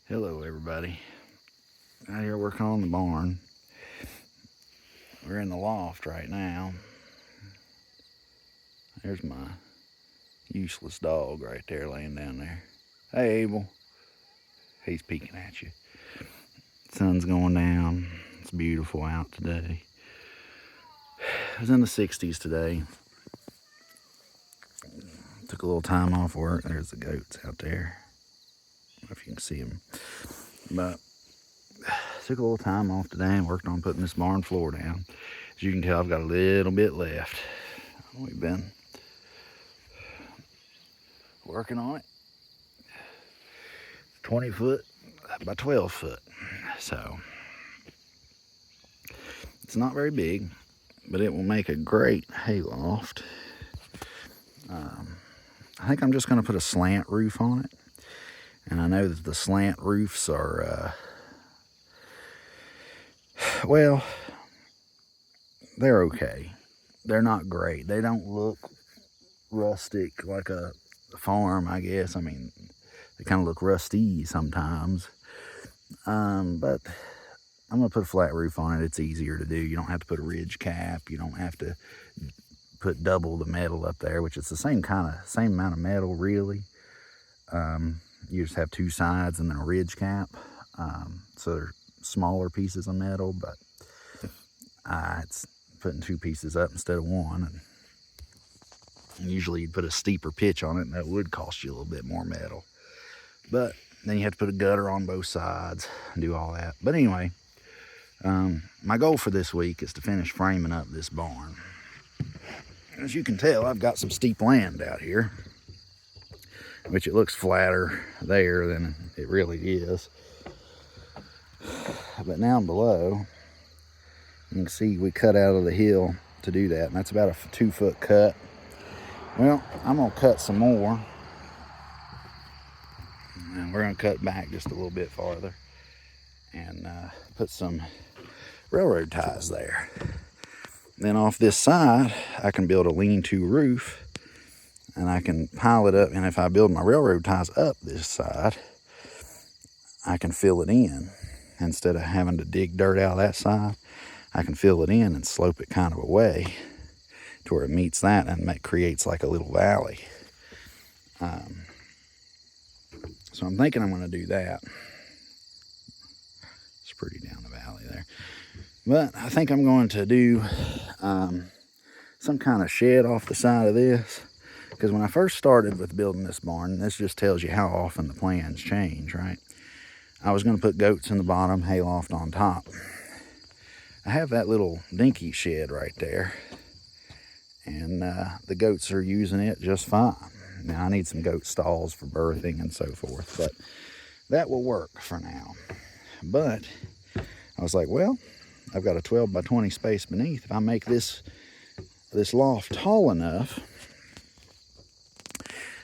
Hello everybody. Out here working on the barn. We're in the loft right now. There's my useless dog right there laying down there. Hey Abel. He's peeking at you. Sun's going down. It's beautiful out today. It was in the 60s today. Took a little time off work. There's the goats out there. I don't know if you can see them. But took a little time off today and worked on putting this barn floor down. As you can tell, I've got a little bit left. We've been working on it. 20 foot by 12 foot. So it's not very big, but it will make a great hay loft. I think I'm just going to put a slant roof on it. And I know that the slant roofs are, well, they're okay. They're not great. They don't look rustic like a farm, I guess. I mean, they kind of look rusty sometimes. But I'm going to put a flat roof on it. It's easier to do. You don't have to put a ridge cap. You don't have to put double the metal up there, which is the same amount of metal, really. You just have two sides and then a ridge cap. So they're smaller pieces of metal, but it's putting two pieces up instead of one. And usually you'd put a steeper pitch on it, and that would cost you a little bit more metal. But then you have to put a gutter on both sides and do all that. But anyway, my goal for this week is to finish framing up this barn. As you can tell, I've got some steep land out here, which it looks flatter there than it really is. But down below, you can see we cut out of the hill to do that, and that's about a 2-foot cut. Well, I'm gonna cut some more, and we're gonna cut back just a little bit farther and put some railroad ties there. Then off this side, I can build a lean-to roof, and I can pile it up. And if I build my railroad ties up this side, I can fill it in. Instead of having to dig dirt out that side, I can fill it in and slope it kind of away to where it meets that and creates like a little valley. So I'm thinking I'm going to do that. It's pretty down the valley there. But I think I'm going to do some kind of shed off the side of this. Because when I first started with building this barn, this just tells you how often the plans change, right? I was going to put goats in the bottom, hayloft on top. I have that little dinky shed right there. And the goats are using it just fine. Now I need some goat stalls for birthing and so forth. But that will work for now. But I was like, well, I've got a 12 by 20 space beneath. If I make this loft tall enough,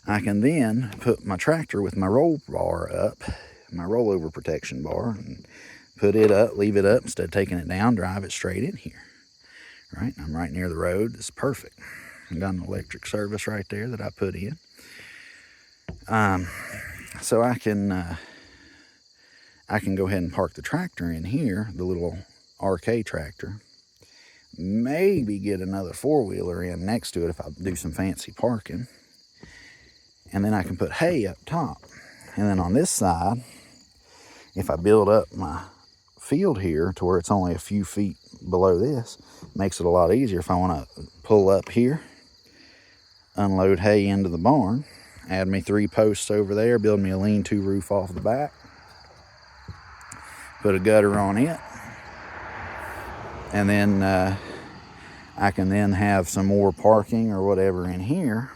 I can then put my tractor with my roll bar up, my rollover protection bar, and put it up, leave it up instead of taking it down, drive it straight in here. Right? I'm right near the road. It's perfect. I've got an electric service right there that I put in. So I can go ahead and park the tractor in here, the little RK tractor. Maybe get another four-wheeler in next to it if I do some fancy parking. And then I can put hay up top. And then on this side, if I build up my field here to where it's only a few feet below this, makes it a lot easier if I want to pull up here, unload hay into the barn, add me 3 posts over there, build me a lean-to roof off the back, put a gutter on it, and then I can then have some more parking or whatever in here.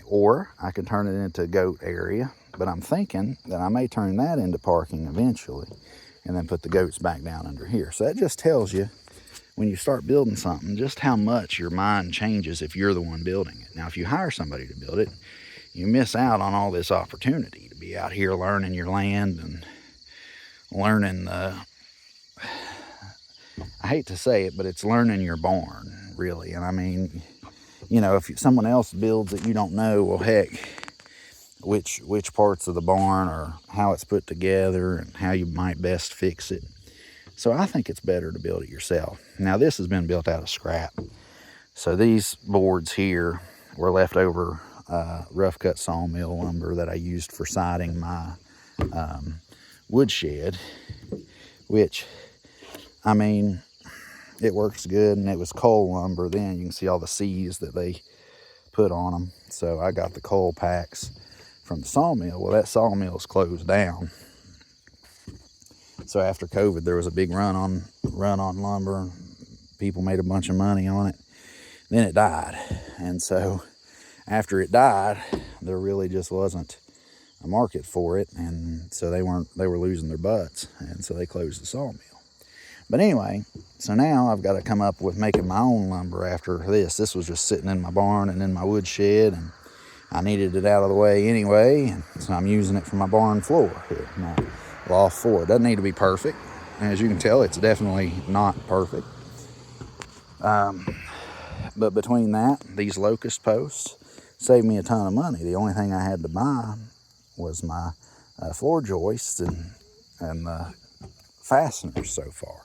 Or I can turn it into a goat area, but I'm thinking that I may turn that into parking eventually and then put the goats back down under here. So that just tells you, when you start building something, just how much your mind changes if you're the one building it. Now, if you hire somebody to build it, you miss out on all this opportunity to be out here learning your land and learning, I hate to say it, but it's learning your barn, really. And I mean, you know, if someone else builds it, you don't know, well, heck, which parts of the barn or how it's put together and how you might best fix it. So I think it's better to build it yourself. Now this has been built out of scrap. So these boards here were leftover rough cut sawmill lumber that I used for siding my woodshed, which, I mean, it works good, and it was coal lumber then. You can see all the C's that they put on them. So I got the coal packs from the sawmill. Well, that sawmill's closed down. So after COVID, there was a big run on lumber. People made a bunch of money on it. Then it died. And so after it died, there really just wasn't a market for it. And so they were losing their butts. And so they closed the sawmill. But anyway, so now I've got to come up with making my own lumber after this. This was just sitting in my barn and in my woodshed, and I needed it out of the way anyway. And so I'm using it for my barn floor here, my loft floor. It doesn't need to be perfect. As you can tell, it's definitely not perfect. But between that, these locust posts saved me a ton of money. The only thing I had to buy was my floor joists and the fasteners so far.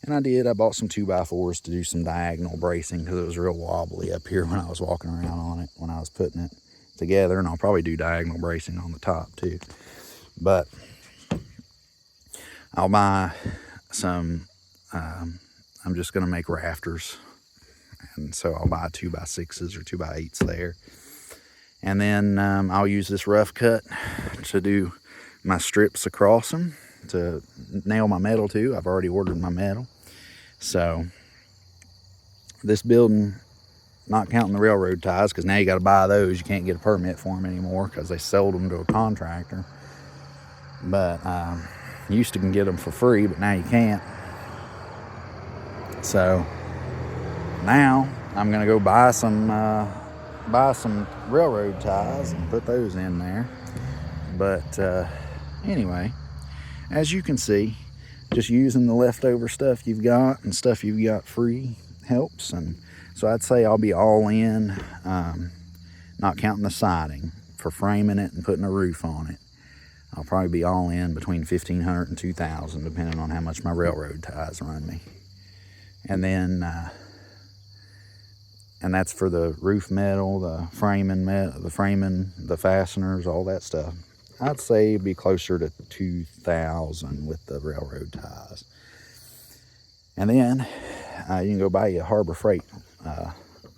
And I bought some 2x4s to do some diagonal bracing because it was real wobbly up here when I was walking around on it when I was putting it together. And I'll probably do diagonal bracing on the top too. But I'll buy some, I'm just going to make rafters. And so I'll buy 2x6s or 2x8s there. And then I'll use this rough cut to do my strips across them to nail my metal to. I've already ordered my metal. So this building, not counting the railroad ties, because now you got to buy those. You can't get a permit for them anymore because they sold them to a contractor. But you used to can get them for free, but now you can't. So now I'm gonna go buy some railroad ties and put those in there. But anyway, as you can see, just using the leftover stuff you've got and stuff you've got free helps. And so I'd say I'll be all in, not counting the siding, for framing it and putting a roof on it. I'll probably be all in between $1,500 and $2,000, depending on how much my railroad ties run me. And then, and that's for the roof metal, the framing, the fasteners, all that stuff. I'd say it'd be closer to $2,000 with the railroad ties. And then you can go buy you a Harbor Freight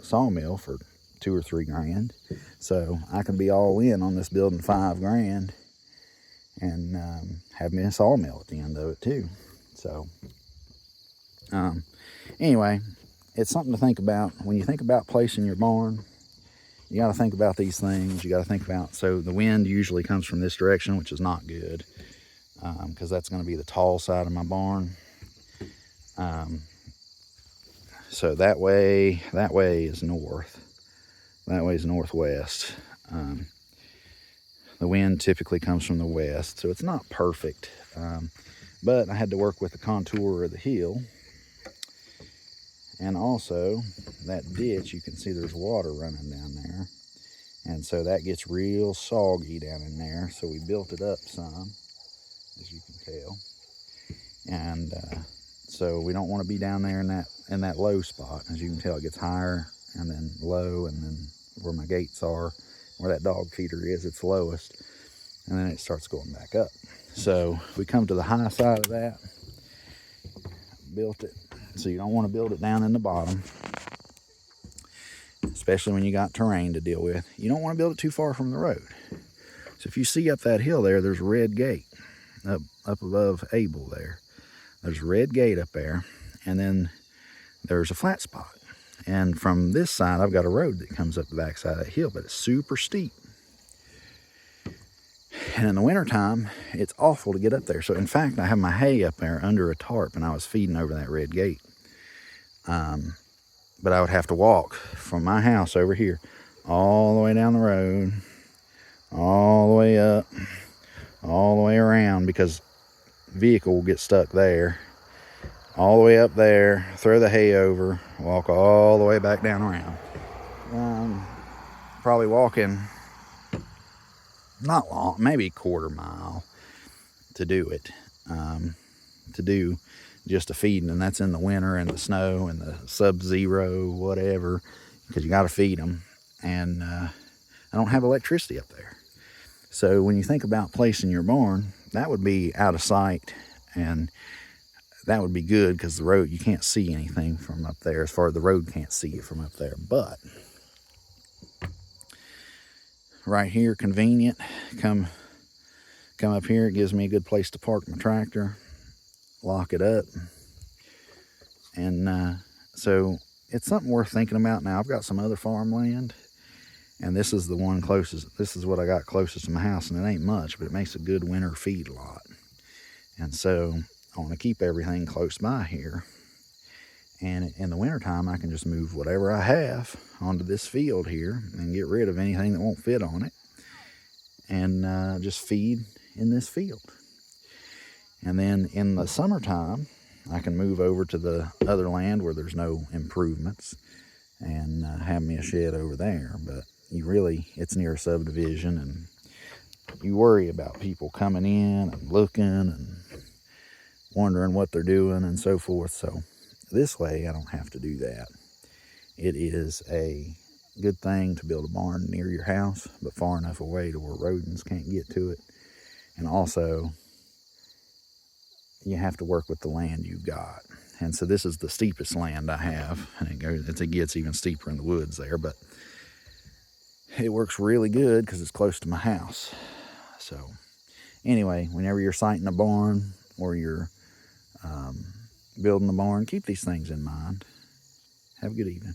sawmill for $2 or $3 grand. So I can be all in on this building $5 grand and have me a sawmill at the end of it too. So anyway, it's something to think about. When you think about placing your barn, you got to think about these things. You got to think about, so the wind usually comes from this direction, which is not good, because that's going to be the tall side of my barn. So that way is north. That way is northwest. The wind typically comes from the west, so it's not perfect. But I had to work with the contour of the hill. And also, that ditch, you can see there's water running down there. And so that gets real soggy down in there. So we built it up some, as you can tell. And so we don't want to be down there in that low spot. As you can tell, it gets higher and then low, and then where my gates are, where that dog feeder is, it's lowest. And then it starts going back up. So we come to the high side of that, built it. So you don't want to build it down in the bottom, especially when you got terrain to deal with. You don't want to build it too far from the road. So if you see up that hill there, there's a red gate up above Abel there. There's a red gate up there, and then there's a flat spot. And from this side, I've got a road that comes up the back side of that hill, but it's super steep. And in the wintertime, it's awful to get up there. So in fact, I have my hay up there under a tarp, and I was feeding over that red gate. But I would have to walk from my house over here all the way down the road, all the way up, all the way around, because the vehicle will get stuck there, all the way up there, throw the hay over, walk all the way back down around. Probably walking not long, maybe a quarter mile to do it, to do just a feeding, and that's in the winter and the snow and the sub-zero, whatever, because you got to feed them. And I don't have electricity up there. So when you think about placing your barn, that would be out of sight, and that would be good because the road, you can't see anything from up there. As far as the road can't see it from up there. But right here, convenient. Come up here, it gives me a good place to park my tractor, lock it up. And so it's something worth thinking about. Now I've got some other farmland, and this is the one closest. This is what I got closest to my house, and it ain't much, but it makes a good winter feed lot. And so I want to keep everything close by here. And in the wintertime, I can just move whatever I have onto this field here and get rid of anything that won't fit on it, and just feed in this field. And then in the summertime, I can move over to the other land where there's no improvements and have me a shed over there. But it's near a subdivision, and you worry about people coming in and looking and wondering what they're doing and so forth. So this way, I don't have to do that. It is a good thing to build a barn near your house, but far enough away to where rodents can't get to it. And also, you have to work with the land you've got. And so this is the steepest land I have, and it gets even steeper in the woods there, but it works really good because it's close to my house. So anyway, whenever you're siting a barn or you're building a barn, keep these things in mind. Have a good evening.